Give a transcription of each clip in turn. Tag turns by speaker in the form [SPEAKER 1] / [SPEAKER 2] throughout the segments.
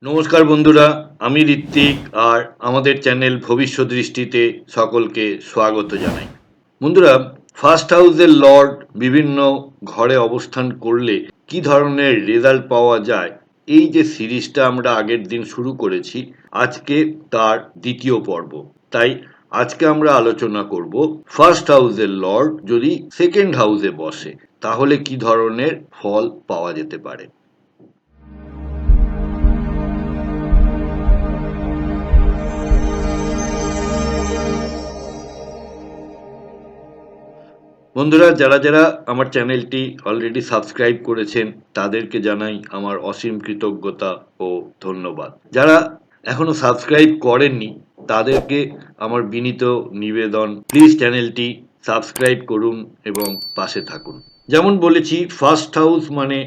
[SPEAKER 1] নমস্কার বন্ধুরা, আমি ঋত্বিক আর আমাদের চ্যানেল ভবিষ্যৎ দৃষ্টিতে সকলকে স্বাগত জানাই। বন্ধুরা, ফার্স্ট হাউসের লর্ড বিভিন্ন ঘরে অবস্থান করলে কি ধরনের রেজাল্ট পাওয়া যায়, এই যে সিরিজটা আমরা আগের দিন শুরু করেছি, আজকে তার দ্বিতীয় পর্ব। তাই আজকে আমরা আলোচনা করব ফার্স্ট হাউসের লর্ড যদি সেকেন্ড হাউসে বসে তাহলে কি ধরনের ফল পাওয়া যেতে পারে। বন্ধুরা, যারা যারা আমার চ্যানেলটি অলরেডি সাবস্ক্রাইব করেছেন তাদেরকে জানাই আমার অসীম কৃতজ্ঞতা ও ধন্যবাদ। যারা এখনো সাবস্ক্রাইব করেননি তাদেরকে আমার বিনীত নিবেদন, প্লিজ চ্যানেলটি সাবস্ক্রাইব করুন এবং পাশে থাকুন। যেমন বলেছি, ফার্স্ট হাউস মানে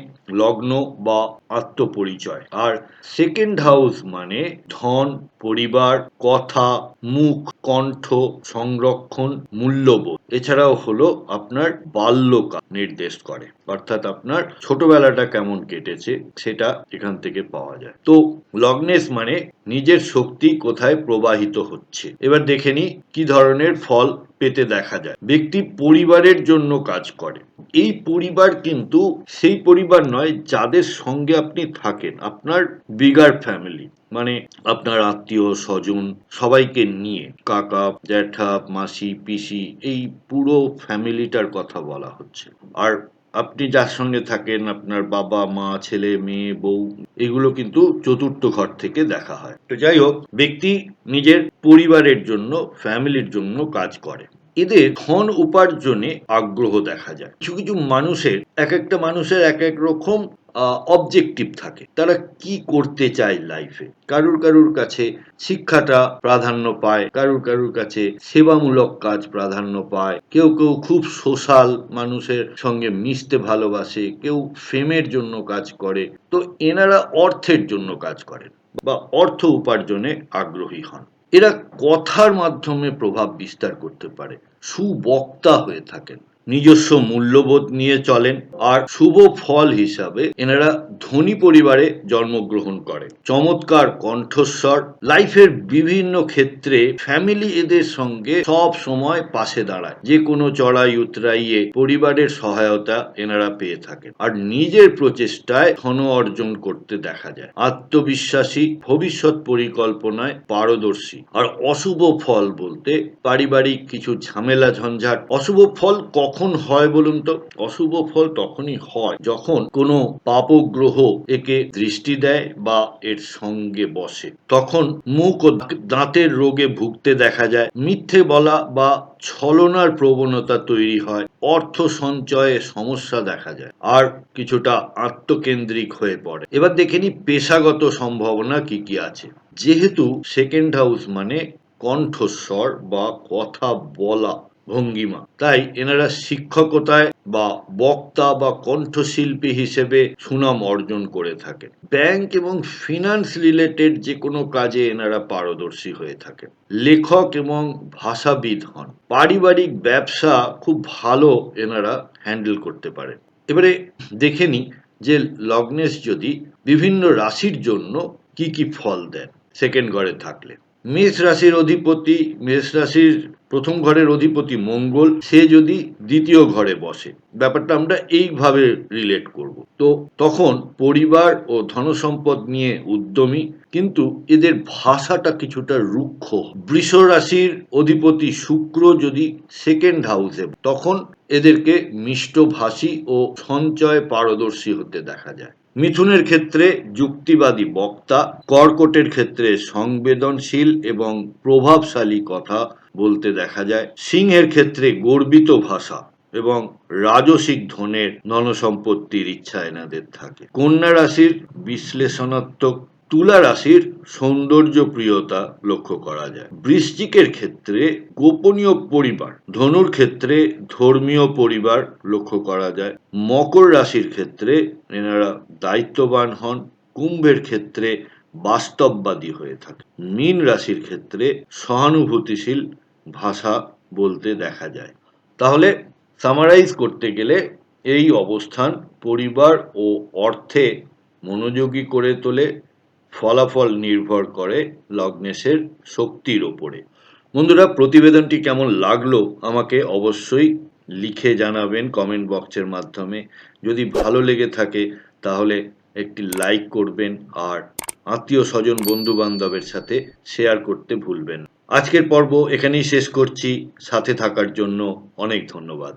[SPEAKER 1] লগ্ন বা আত্মপরিচয়, আর সেকেন্ড হাউস মানে ধন, পরিবার, কথা, মুখ, কণ্ঠ, সংরক্ষণ, মূল্যবোধ। এছাড়াও হলো আপনার বাল্যকাল নির্দেশ করে, অর্থাৎ আপনার ছোটবেলাটা কেমন কেটেছে সেটা এখান থেকে পাওয়া যায়। তো লগ্নেস মানে নিজের শক্তি কোথায় প্রবাহিত হচ্ছে। এবার দেখে নি কি ধরনের ফল পেতে দেখা যায়। ব্যক্তি পরিবারের জন্য কাজ করে। এই পরিবার কিন্তু সেই পরিবার নয় যাদের সঙ্গে আপনি থাকেন, আপনার বিগার ফ্যামিলি, মানে আপনার আত্মীয় স্বজন সবাইকে নিয়ে, কাকা, জ্যাঠা, মাসি, পিসি, এই পুরো ফ্যামিলিটার কথা বলা হচ্ছে। আর আপনি যার সঙ্গে থাকেন, আপনার বাবা মা, ছেলে মেয়ে, বউ, এগুলো কিন্তু চতুর্থ ঘর থেকে দেখা হয়। তো যাই হোক, ব্যক্তি নিজের পরিবারের জন্য, ফ্যামিলির জন্য কাজ করে। এদের ধন উপার্জনে আগ্রহ দেখা যায়। কিছু কিছু মানুষের, এক একটা মানুষের এক এক রকম অবজেক্টিভ থাকে, তারা কি করতে চায় লাইফে। কারুর কারুর কাছে শিক্ষাটা প্রাধান্য পায়, কারুর কারুর কাছে সেবামূলক কাজ প্রাধান্য পায়, কেউ কেউ খুব সোশ্যাল, মানুষের সঙ্গে মিশতে ভালোবাসে, কেউ ফেমের জন্য কাজ করে। তো এনারা অর্থের জন্য কাজ করেন বা অর্থ উপার্জনে আগ্রহী হন। এরা কথার মাধ্যমে প্রভাব বিস্তার করতে পারে, সুবক্তা হয়ে থাকেন, নিজস্ব মূল্যবোধ নিয়ে চলেন, আর শুভ ফল হিসাবে এনারা ধনী পরিবারে জন্মগ্রহণ করে। চমৎকার কণ্ঠস্বর, লাইফের বিভিন্ন ক্ষেত্রে ফ্যামিলি এদের সঙ্গে সব সময় পাশে দাঁড়ায়। যে কোনো চড়াই উতরাইয়ে পরিবারের সহায়তা এনারা পেয়ে থাকেন, আর নিজের প্রচেষ্টায় ধন অর্জন করতে দেখা যায়। আত্মবিশ্বাসী, ভবিষ্যৎ পরিকল্পনায় পারদর্শী। আর অশুভ ফল বলতে পারিবারিক কিছু ঝামেলা ঝঞ্ঝাট। অশুভ ফল কখন হয় বলুন তো? অশুভ ফল তখনই হয় যখন কোনো পাপগ্রহ একে দৃষ্টি দেয় বা এর সঙ্গে বসে। তখন মুখ ও দাঁতের রোগে ভুগতে দেখা যায়, মিথ্যে বলা বা ছলনার প্রবণতা তৈরি হয়, অর্থ সঞ্চয়ে সমস্যা দেখা যায়, আর কিছুটা আত্মকেন্দ্রিক হয়ে পড়ে। এবার দেখে নি পেশাগত সম্ভাবনা কি কি আছে। যেহেতু সেকেন্ড হাউস মানে কণ্ঠস্বর বা কথা বলা ভঙ্গিমা, তাই এনারা শিক্ষকতায় বা বক্তা বা কণ্ঠশিল্পী হিসেবে সুনাম অর্জন করে থাকেন। ব্যাংক এবং ফিনান্স রিলেটেড যে কোনো কাজে এনারা পারদর্শী হয়ে থাকেন। লেখক এবং ভাষাবিদ হন। পারিবারিক ব্যবসা খুব ভালো এনারা হ্যান্ডেল করতে পারেন। এবারে দেখে নি যে লগ্নেশ যদি বিভিন্ন রাশির জন্য কি কি ফল দেন সেকেন্ড ঘরে থাকলে। মেষ রাশির অধিপতি, মেষ রাশির প্রথম ঘরের অধিপতি মঙ্গল, সে যদি দ্বিতীয় ঘরে বসে, ব্যাপারটা আমরা এইভাবে রিলেট করব। তো তখন পরিবার ও ধনসম্পদ নিয়ে উদ্যমী, কিন্তু এদের ভাষাটা কিছুটা রুক্ষ। বৃষ রাশির অধিপতি শুক্র যদি সেকেন্ড হাউসে, তখন এদেরকে মিষ্টভাষী ও সঞ্চয় পারদর্শী হতে দেখা যায়। মিথুনের ক্ষেত্রে যুক্তিবাদী বক্তা, কর্কটের ক্ষেত্রে সংবেদনশীল এবং প্রভাবশালী কথা বলতে দেখা যায়। সিংহের ক্ষেত্রে গর্বিত ভাষা এবং রাজসিক ধনের ধনসম্পত্তির ইচ্ছা এনাদের থাকে। কন্যা রাশির বিশ্লেষণাত্মক, তুলা রাশির সৌন্দর্য প্রিয়তা লক্ষ্য করা যায়। বৃশ্চিকের ক্ষেত্রে গোপনীয় পরিবার, ধনুর ক্ষেত্রে ধর্মীয় পরিবার লক্ষ্য করা যায়। মকর রাশির ক্ষেত্রে এনারা দায়িত্ববান হন। কুম্ভের ক্ষেত্রে বাস্তববাদী হয়ে থাকে। মীন রাশির ক্ষেত্রে সহানুভূতিশীল ভাষা বলতে দেখা যায়। তাহলে সামারাইজ করতে গেলে এই অবস্থান পরিবার ও অর্থে মনোযোগী করে তোলে, ফলাফল নির্ভর করে লগ্নেশের শক্তির ওপরে। বন্ধুরা, প্রতিবেদনটি কেমন লাগলো আমাকে অবশ্যই লিখে জানাবেন কমেন্ট বক্সের মাধ্যমে। যদি ভালো লেগে থাকে তাহলে একটি লাইক করবেন আর আত্মীয় স্বজন বন্ধু বান্ধবের সাথে শেয়ার করতে ভুলবেন না। আজকের পর্ব এখানেই শেষ করছি। সাথে থাকার জন্য অনেক ধন্যবাদ।